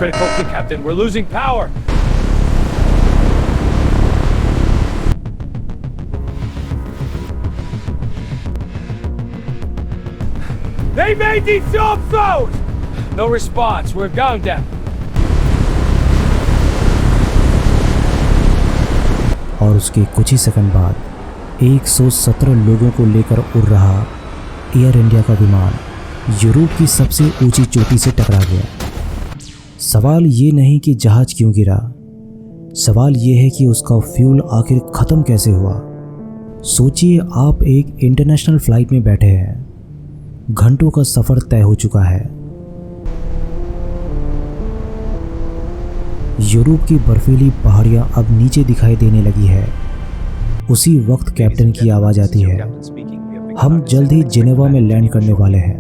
critical, Captain. We're losing power. They made these soft zones! No response. We're down them. और उसके कुछ ही second बाद 117 लोगों को लेकर उड़ रहा एयर इंडिया का विमान यूरोप की सबसे ऊंची चोटी से टकरा गया। सवाल ये नहीं कि जहाज क्यों गिरा, सवाल ये है कि उसका फ्यूल आखिर ख़त्म कैसे हुआ। सोचिए, आप एक इंटरनेशनल फ़्लाइट में बैठे हैं, घंटों का सफ़र तय हो चुका है, यूरोप की बर्फीली पहाड़ियां अब नीचे दिखाई देने लगी है। उसी वक्त कैप्टन की आवाज़ आती है, हम जल्द ही जिनेवा में लैंड करने वाले हैं।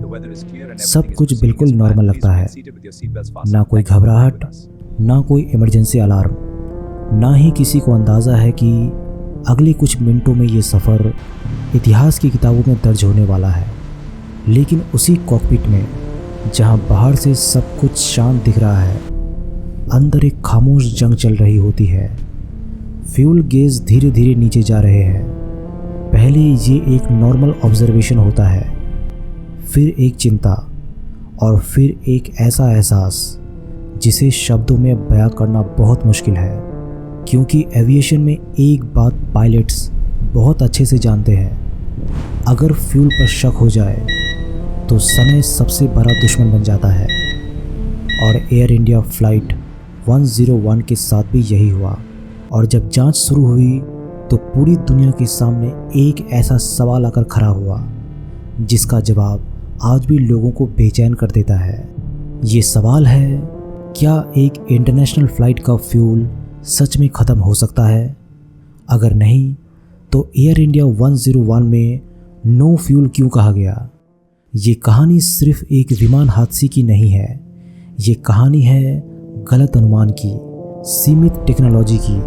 सब कुछ बिल्कुल नॉर्मल लगता है, ना कोई घबराहट, ना कोई इमरजेंसी अलार्म, ना ही किसी को अंदाज़ा है कि अगले कुछ मिनटों में ये सफ़र इतिहास की किताबों में दर्ज होने वाला है। लेकिन उसी कॉकपिट में, जहां बाहर से सब कुछ शांत दिख रहा है, अंदर एक खामोश जंग चल रही होती है। फ्यूल गेज धीरे धीरे नीचे जा रहे हैं। पहले ये एक नॉर्मल ऑब्जर्वेशन होता है, फिर एक चिंता, और फिर एक ऐसा एहसास जिसे शब्दों में बयां करना बहुत मुश्किल है, क्योंकि एविएशन में एक बात पायलट्स बहुत अच्छे से जानते हैं, अगर फ्यूल पर शक हो जाए तो समय सबसे बड़ा दुश्मन बन जाता है। और एयर इंडिया फ़्लाइट 101 के साथ भी यही हुआ। और जब जांच शुरू हुई तो पूरी दुनिया के सामने एक ऐसा सवाल आकर खड़ा हुआ जिसका जवाब आज भी लोगों को बेचैन कर देता है। ये सवाल है, क्या एक इंटरनेशनल फ़्लाइट का फ्यूल सच में ख़त्म हो सकता है? अगर नहीं, तो एयर इंडिया 101 में नो फ्यूल क्यों कहा गया? ये कहानी सिर्फ एक विमान हादसे की नहीं है, ये कहानी है गलत अनुमान की, सीमित टेक्नोलॉजी की,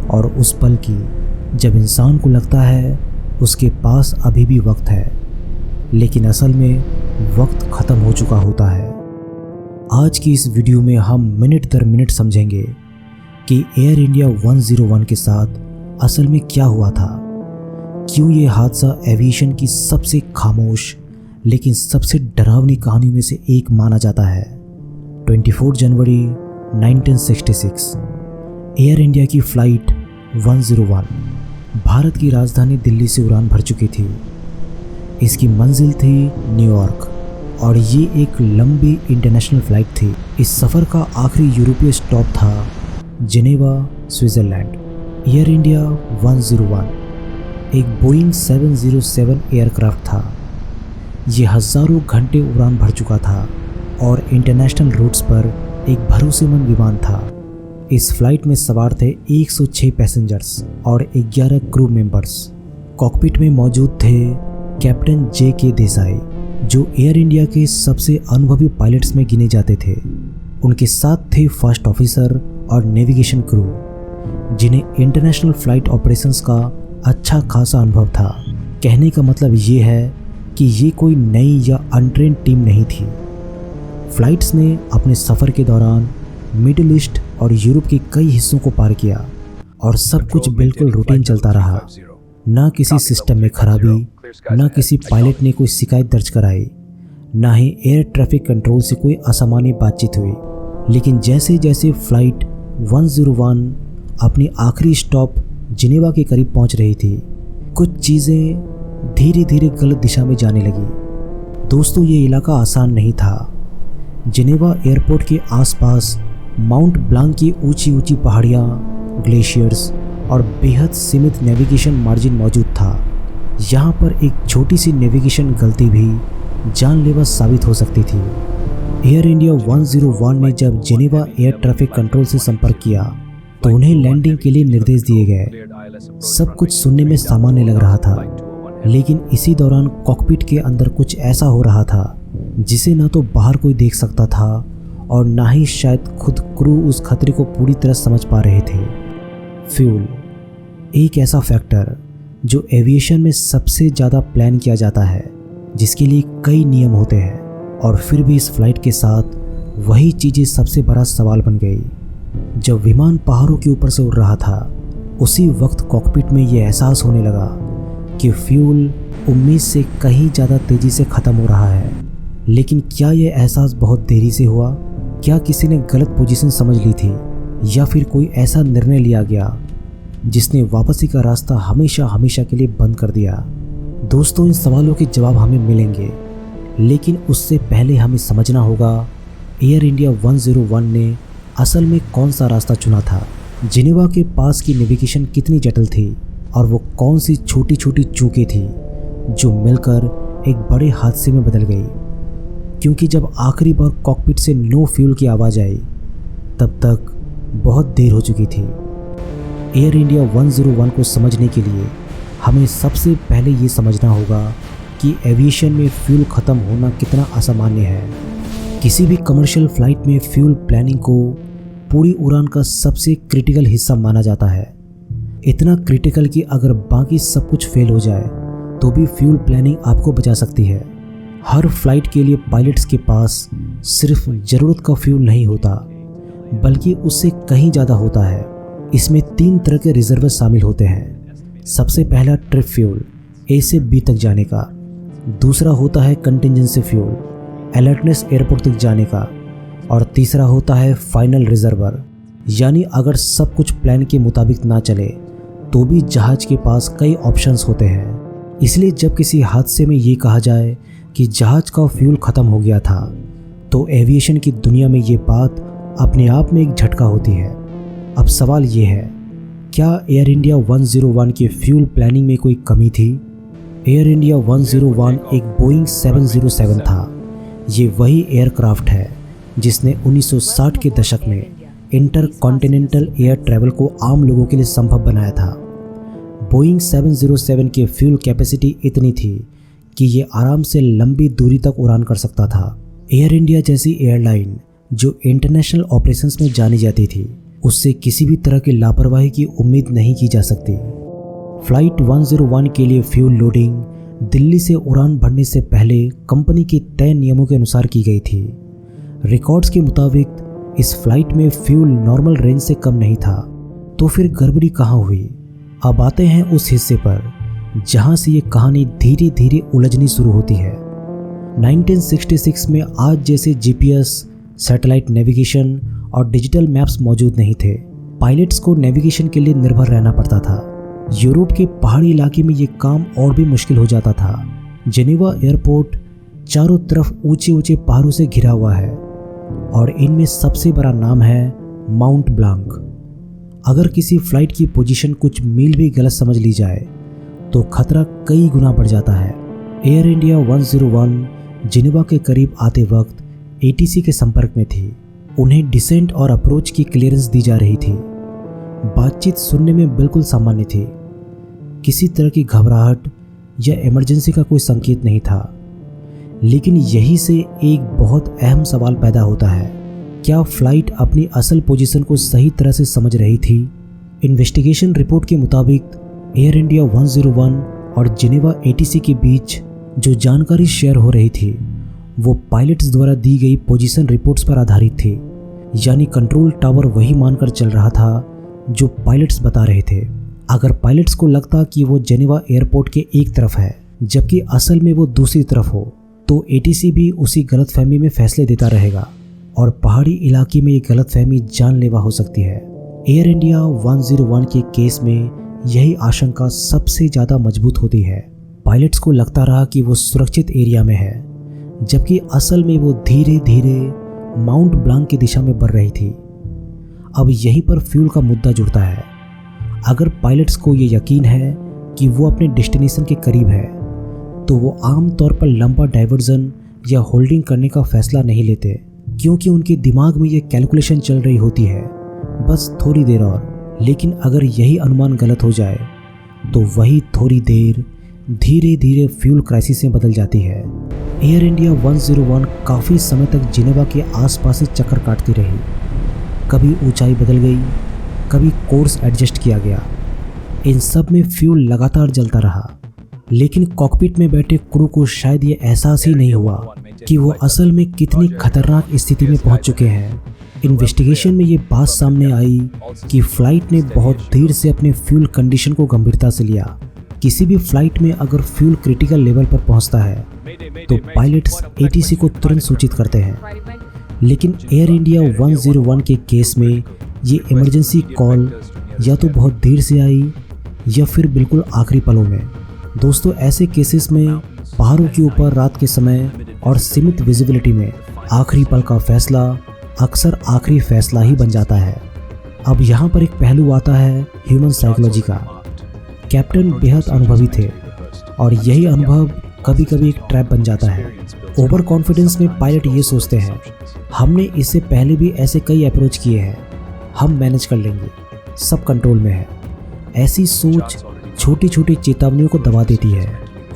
और उस पल की जब इंसान को लगता है उसके पास अभी भी वक्त है, लेकिन असल में वक्त ख़त्म हो चुका होता है। आज की इस वीडियो में हम मिनट दर मिनट समझेंगे कि एयर इंडिया 101 के साथ असल में क्या हुआ था, क्यों ये हादसा एविएशन की सबसे खामोश लेकिन सबसे डरावनी कहानियों में से एक माना जाता है। 24 जनवरी 1966 एयर इंडिया की फ़्लाइट 101 भारत की राजधानी दिल्ली से उड़ान भर चुकी थी। इसकी मंजिल थी न्यूयॉर्क और ये एक लंबी इंटरनेशनल फ़्लाइट थी। इस सफ़र का आखिरी यूरोपीय स्टॉप था जिनेवा, स्विट्ज़रलैंड। एयर इंडिया 101 एक बोइंग 707 एयरक्राफ्ट था। ये हज़ारों घंटे उड़ान भर चुका था और इंटरनेशनल रूट्स पर एक भरोसेमंद विमान था। इस फ्लाइट में सवार थे 106 पैसेंजर्स और 11 क्रू मेंबर्स। कॉकपिट में मौजूद थे कैप्टन जे.के. देसाई, जो एयर इंडिया के सबसे अनुभवी पायलट्स में गिने जाते थे। उनके साथ थे फर्स्ट ऑफिसर और नेविगेशन क्रू, जिन्हें इंटरनेशनल फ़्लाइट ऑपरेशंस का अच्छा खासा अनुभव था। कहने का मतलब ये है कि ये कोई नई या अनट्रेन्ड टीम नहीं थी। फ़्लाइट्स ने अपने सफ़र के दौरान मिडिल ईस्ट और यूरोप के कई हिस्सों को पार किया और सब कुछ बिल्कुल रूटीन चलता रहा। ना किसी सिस्टम में खराबी, ना किसी पायलट ने कोई शिकायत दर्ज कराई, ना ही एयर ट्रैफिक कंट्रोल से कोई असामान्य बातचीत हुई। लेकिन जैसे जैसे फ़्लाइट 101 अपनी आखिरी स्टॉप जिनेवा के करीब पहुंच रही थी, कुछ चीज़ें धीरे धीरे गलत दिशा में जाने लगी। दोस्तों, ये इलाका आसान नहीं था। जिनेवा एयरपोर्ट के आसपास माउंट ब्लांक की ऊंची ऊंची पहाड़ियाँ, ग्लेशियर्स और बेहद सीमित नेविगेशन मार्जिन मौजूद था। यहाँ पर एक छोटी सी नेविगेशन गलती भी जानलेवा साबित हो सकती थी। एयर इंडिया 101 ने जब जिनेवा एयर ट्रैफिक कंट्रोल से संपर्क किया तो उन्हें लैंडिंग के लिए निर्देश दिए गए। सब कुछ सुनने में सामान्य लग रहा था, लेकिन इसी दौरान कॉकपिट के अंदर कुछ ऐसा हो रहा था जिसे ना तो बाहर कोई देख सकता था और ना ही शायद खुद क्रू उस खतरे को पूरी तरह समझ पा रहे थे। फ्यूल, एक ऐसा फैक्टर जो एविएशन में सबसे ज़्यादा प्लान किया जाता है, जिसके लिए कई नियम होते हैं, और फिर भी इस फ्लाइट के साथ वही चीज़ें सबसे बड़ा सवाल बन गई। जब विमान पहाड़ों के ऊपर से उड़ रहा था, उसी वक्त कॉकपिट में ये एहसास होने लगा कि फ्यूल उम्मीद से कहीं ज़्यादा तेज़ी से ख़त्म हो रहा है। लेकिन क्या ये एहसास बहुत देरी से हुआ? क्या किसी ने गलत पोजीशन समझ ली थी, या फिर कोई ऐसा निर्णय लिया गया जिसने वापसी का रास्ता हमेशा हमेशा के लिए बंद कर दिया? दोस्तों, इन सवालों के जवाब हमें मिलेंगे, लेकिन उससे पहले हमें समझना होगा एयर इंडिया 101 ने असल में कौन सा रास्ता चुना था। जिनेवा के पास की नेविगेशन कितनी जटिल थी, और वो कौन सी छोटी छोटी चूकें थी जो मिलकर एक बड़े हादसे में बदल गई। क्योंकि जब आखिरी बार कॉकपिट से नो फ्यूल की आवाज़ आई, तब तक बहुत देर हो चुकी थी। एयर इंडिया 101 को समझने के लिए हमें सबसे पहले ये समझना होगा कि एविएशन में फ्यूल ख़त्म होना कितना असामान्य है। किसी भी कमर्शियल फ़्लाइट में फ्यूल प्लानिंग को पूरी उड़ान का सबसे क्रिटिकल हिस्सा माना जाता है। इतना क्रिटिकल कि अगर बाकी सब कुछ फेल हो जाए तो भी फ्यूल प्लानिंग आपको बचा सकती है। हर फ्लाइट के लिए पायलट्स के पास सिर्फ ज़रूरत का फ्यूल नहीं होता, बल्कि उससे कहीं ज़्यादा होता है। इसमें 3 तरह के रिजर्वर शामिल होते हैं। सबसे पहला ट्रिप फ्यूल, ए से बी तक जाने का। दूसरा होता है कंटिजेंसी फ्यूल, अलर्टनेस एयरपोर्ट तक जाने का। और तीसरा होता है फाइनल रिजर्वर, यानी अगर सब कुछ प्लान के मुताबिक ना चले तो भी जहाज़ के पास कई ऑप्शंस होते हैं। इसलिए जब किसी हादसे में ये कहा जाए कि जहाज़ का फ्यूल ख़त्म हो गया था, तो एविएशन की दुनिया में ये बात अपने आप में एक झटका होती है। अब सवाल ये है, क्या एयर इंडिया 101 के फ्यूल प्लानिंग में कोई कमी थी? एयर इंडिया 101 एक बोइंग 707 था। ये वही एयरक्राफ्ट है जिसने 1960 के दशक में इंटर कॉन्टिनेंटल एयर ट्रैवल को आम लोगों के लिए संभव बनाया था। बोइंग 707 के फ्यूल कैपेसिटी इतनी थी कि ये आराम से लंबी दूरी तक उड़ान कर सकता था। एयर इंडिया जैसी एयरलाइन जो इंटरनेशनल ऑपरेशंस में जानी जाती थी, उससे किसी भी तरह की लापरवाही की उम्मीद नहीं की जा सकती। फ्लाइट 101 के लिए फ्यूल लोडिंग दिल्ली से उड़ान भरने से पहले कंपनी के तय नियमों के अनुसार की गई थी। रिकॉर्ड्स के मुताबिक इस फ्लाइट में फ्यूल नॉर्मल रेंज से कम नहीं था। तो फिर गड़बड़ी कहाँ हुई? अब आते हैं उस हिस्से पर जहाँ से ये कहानी धीरे धीरे उलझनी शुरू होती है। 1966 में आज जैसे जीपीएस, सैटेलाइट नेविगेशन और डिजिटल मैप्स मौजूद नहीं थे। पायलट्स को नेविगेशन के लिए निर्भर रहना पड़ता था। यूरोप के पहाड़ी इलाके में ये काम और भी मुश्किल हो जाता था। जिनेवा एयरपोर्ट चारों तरफ ऊंचे ऊंचे पहाड़ों से घिरा हुआ है, और इनमें सबसे बड़ा नाम है माउंट ब्लांक। अगर किसी फ्लाइट की पोजीशन कुछ मील भी गलत समझ ली जाए तो खतरा कई गुना बढ़ जाता है। एयर इंडिया 101 जिनेवा के करीब आते वक्त एटीसी के संपर्क में थी। उन्हें डिसेंट और अप्रोच की क्लियरेंस दी जा रही थी। बातचीत सुनने में बिल्कुल सामान्य थी। किसी तरह की घबराहट या इमरजेंसी का कोई संकेत नहीं था। लेकिन यहीं से एक बहुत अहम सवाल पैदा होता है, क्या फ्लाइट अपनी असल पोजीशन को सही तरह से समझ रही थी? इन्वेस्टिगेशन रिपोर्ट के मुताबिक एयर इंडिया 101 और जिनेवा एटीसी के बीच जो जानकारी शेयर हो रही थी वो पायलट्स द्वारा दी गई पोजीशन रिपोर्ट्स पर आधारित थी। यानी कंट्रोल टावर वही मानकर चल रहा था जो पायलट्स बता रहे थे। अगर पायलट्स को लगता कि वो जिनेवा एयरपोर्ट के एक तरफ है जबकि असल में वो दूसरी तरफ हो, तो एटीसी भी उसी गलतफहमी में फैसले देता रहेगा और पहाड़ी इलाके में ये गलतफहमी जानलेवा हो सकती है। एयर इंडिया 101 के केस में यही आशंका सबसे ज़्यादा मजबूत होती है। पायलट्स को लगता रहा कि वो सुरक्षित एरिया में है, जबकि असल में वो धीरे धीरे माउंट ब्लांक की दिशा में बढ़ रही थी। अब यहीं पर फ्यूल का मुद्दा जुड़ता है। अगर पायलट्स को ये यकीन है कि वो अपने डेस्टिनेशन के करीब है, तो वो आम तौर पर लंबा डाइवर्जन या होल्डिंग करने का फैसला नहीं लेते, क्योंकि उनके दिमाग में ये कैलकुलेशन चल रही होती है, बस थोड़ी देर और। लेकिन अगर यही अनुमान गलत हो जाए तो वही थोड़ी देर धीरे धीरे फ्यूल क्राइसिस में बदल जाती है। एयर इंडिया 101 काफ़ी समय तक जिनेवा के आसपास से चक्कर काटती रही। कभी ऊंचाई बदल गई, कभी कोर्स एडजस्ट किया गया। इन सब में फ्यूल लगातार जलता रहा। लेकिन कॉकपिट में बैठे क्रू को शायद ये एहसास ही नहीं हुआ कि वो असल में कितनी खतरनाक स्थिति में पहुंच चुके हैं। इन्वेस्टिगेशन में ये बात सामने आई कि फ्लाइट ने बहुत देर से अपने फ्यूल कंडीशन को गंभीरता से लिया। किसी भी फ्लाइट में अगर फ्यूल क्रिटिकल लेवल पर पहुंचता है तो पायलट्स एटीसी को तुरंत सूचित करते हैं, लेकिन एयर इंडिया 101 के केस में ये इमरजेंसी कॉल या तो बहुत देर से आई या फिर बिल्कुल आखिरी पलों में। दोस्तों, ऐसे केसेस में पहाड़ों के ऊपर रात के समय और सीमित विजिबिलिटी में आखिरी पल का फैसला अक्सर आखिरी फैसला ही बन जाता है। अब यहाँ पर एक पहलू आता है ह्यूमन साइकोलॉजी का। कैप्टन बेहद अनुभवी थे और यही अनुभव कभी कभी एक ट्रैप बन जाता है। ओवर कॉन्फिडेंस में पायलट ये सोचते हैं, हमने इससे पहले भी ऐसे कई अप्रोच किए हैं, हम मैनेज कर लेंगे, सब कंट्रोल में है। ऐसी सोच छोटी छोटी चेतावनियों को दबा देती है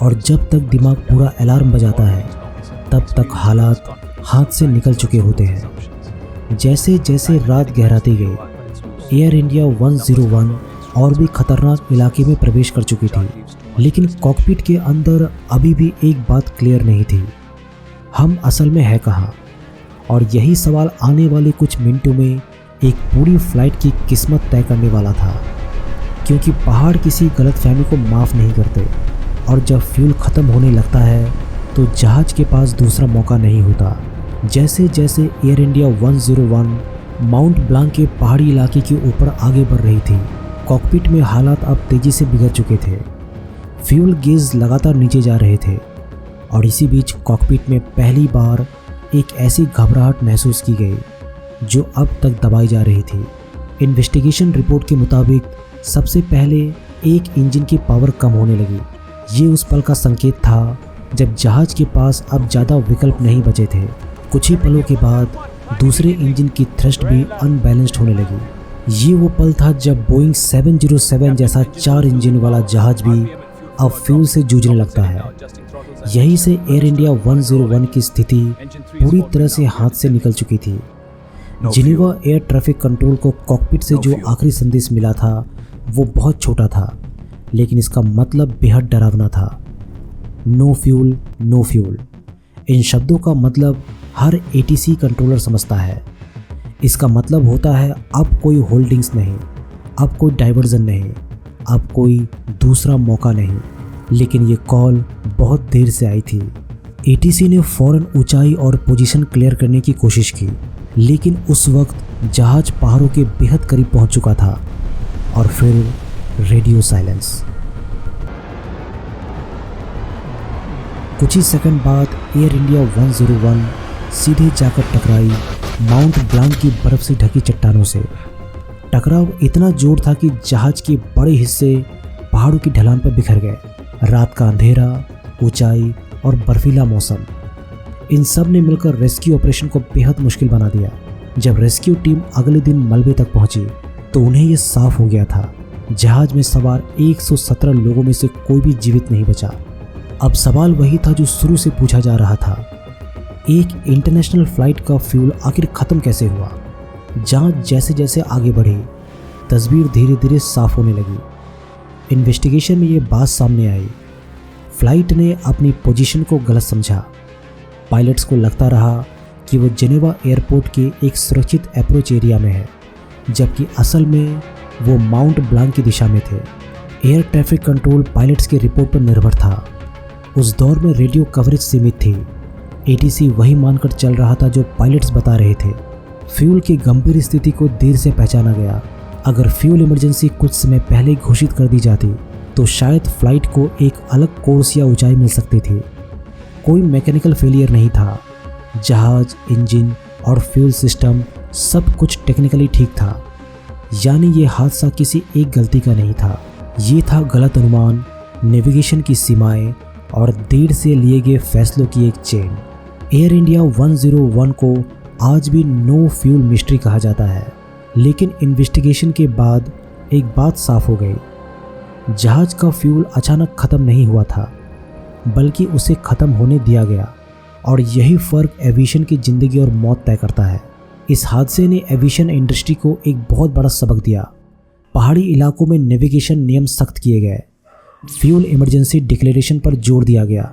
और जब तक दिमाग पूरा अलार्म बजाता है तब तक हालात हाथ से निकल चुके होते हैं। जैसे जैसे रात गहराती गई, एयर इंडिया 101 और भी खतरनाक इलाके में प्रवेश कर चुकी थी, लेकिन कॉकपिट के अंदर अभी भी एक बात क्लियर नहीं थी, हम असल में है कहाँ। और यही सवाल आने वाले कुछ मिनटों में एक पूरी फ्लाइट की किस्मत तय करने वाला था, क्योंकि पहाड़ किसी गलतफहमी को माफ़ नहीं करते और जब फ्यूल ख़त्म होने लगता है तो जहाज़ के पास दूसरा मौका नहीं होता। जैसे जैसे एयर इंडिया 101 माउंट ब्लांक के पहाड़ी इलाके के ऊपर आगे बढ़ रही थी, कॉकपिट में हालात अब तेज़ी से बिगड़ चुके थे। फ्यूल गेज लगातार नीचे जा रहे थे और इसी बीच कॉकपिट में पहली बार एक ऐसी घबराहट महसूस की गई जो अब तक दबाई जा रही थी। इन्वेस्टिगेशन रिपोर्ट के मुताबिक सबसे पहले एक इंजन की पावर कम होने लगी। ये उस पल का संकेत था जब जहाज़ के पास अब ज़्यादा विकल्प नहीं बचे थे। कुछ ही पलों के बाद दूसरे इंजन की थ्रस्ट भी अनबैलेंस्ड होने लगी। ये वो पल था जब बोइंग 707 जैसा 4 इंजन वाला जहाज़ भी अब फ्यूल से जूझने लगता है। यहीं से एयर इंडिया 101 की स्थिति पूरी तरह से हाथ से निकल चुकी थी। जिनेवा एयर ट्रैफिक कंट्रोल को कॉकपिट से जो आखिरी संदेश मिला था वो बहुत छोटा था, लेकिन इसका मतलब बेहद डरावना था। No fuel, no fuel. इन शब्दों का मतलब हर एटीसी कंट्रोलर समझता है। इसका मतलब होता है अब कोई होल्डिंग्स नहीं, अब कोई डाइवर्जन नहीं, अब कोई दूसरा मौका नहीं। लेकिन ये कॉल बहुत देर से आई थी। एटीसी ने फौरन ऊंचाई और पोजीशन क्लियर करने की कोशिश की, लेकिन उस वक्त जहाज पहाड़ों के बेहद करीब पहुंच चुका था। और फिर रेडियो साइलेंस। कुछ ही सेकंड बाद एयर इंडिया 101 सीधे जाकर टकराई माउंट ब्लांक की बर्फ से ढकी चट्टानों से। टकराव इतना जोर था कि जहाज के बड़े हिस्से पहाड़ों की ढलान पर बिखर गए। रात का अंधेरा, ऊंचाई और बर्फीला मौसम, इन सब ने मिलकर रेस्क्यू ऑपरेशन को बेहद मुश्किल बना दिया। जब रेस्क्यू टीम अगले दिन मलबे तक पहुंची तो उन्हें यह साफ हो गया था जहाज में सवार 117 लोगों में से कोई भी जीवित नहीं बचा। अब सवाल वही था जो शुरू से पूछा जा रहा था, एक इंटरनेशनल फ्लाइट का फ्यूल आखिर ख़त्म कैसे हुआ। जांच जैसे जैसे आगे बढ़ी, तस्वीर धीरे धीरे साफ होने लगी। इन्वेस्टिगेशन में ये बात सामने आई, फ्लाइट ने अपनी पोजीशन को गलत समझा। पायलट्स को लगता रहा कि वो जेनेवा एयरपोर्ट के एक सुरक्षित अप्रोच एरिया में है, जबकि असल में वो माउंट ब्लांक की दिशा में थे। एयर ट्रैफिक कंट्रोल पायलट्स की रिपोर्ट पर निर्भर था। उस दौर में रेडियो कवरेज सीमित थी। एटीसी वही मानकर चल रहा था जो पायलट्स बता रहे थे। फ्यूल की गंभीर स्थिति को देर से पहचाना गया। अगर फ्यूल इमरजेंसी कुछ समय पहले घोषित कर दी जाती तो शायद फ्लाइट को एक अलग कोर्स या ऊंचाई मिल सकती थी। कोई मैकेनिकल फेलियर नहीं था। जहाज, इंजन और फ्यूल सिस्टम सब कुछ टेक्निकली ठीक था। यानी ये हादसा किसी एक गलती का नहीं था, ये था गलत अनुमान, नेविगेशन की सीमाएं और देर से लिए गए फैसलों की एक चेन। एयर इंडिया 101 को आज भी नो फ्यूल मिस्ट्री कहा जाता है, लेकिन इन्वेस्टिगेशन के बाद एक बात साफ हो गई, जहाज का फ्यूल अचानक ख़त्म नहीं हुआ था, बल्कि उसे ख़त्म होने दिया गया। और यही फ़र्क एविएशन की ज़िंदगी और मौत तय करता है। इस हादसे ने एविएशन इंडस्ट्री को एक बहुत बड़ा सबक दिया। पहाड़ी इलाकों में नेविगेशन नियम सख्त किए गए, फ्यूल इमरजेंसी डिक्लेरेशन पर जोर दिया गया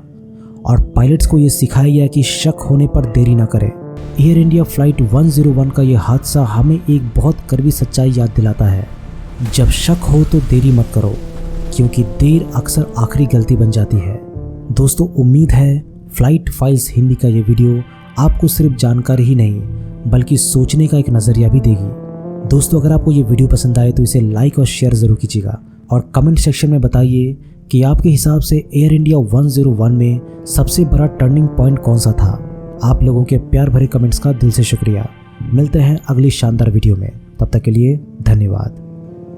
और पायलट्स को ये सिखाया गया कि शक होने पर देरी ना करें। एयर इंडिया फ्लाइट 101 का ये हादसा हमें एक बहुत कड़वी सच्चाई याद दिलाता है, जब शक हो तो देरी मत करो, क्योंकि देर अक्सर आखिरी गलती बन जाती है। दोस्तों, उम्मीद है फ्लाइट फाइल्स हिंदी का ये वीडियो आपको सिर्फ जानकारी ही नहीं बल्कि सोचने का एक नज़रिया भी देगी। दोस्तों, अगर आपको ये वीडियो पसंद आए तो इसे लाइक और शेयर ज़रूर कीजिएगा और कमेंट सेक्शन में बताइए कि आपके हिसाब से एयर इंडिया 101 में सबसे बड़ा टर्निंग पॉइंट कौन सा था। आप लोगों के प्यार भरे कमेंट्स का दिल से शुक्रिया। मिलते हैं अगली शानदार वीडियो में, तब तक के लिए धन्यवाद।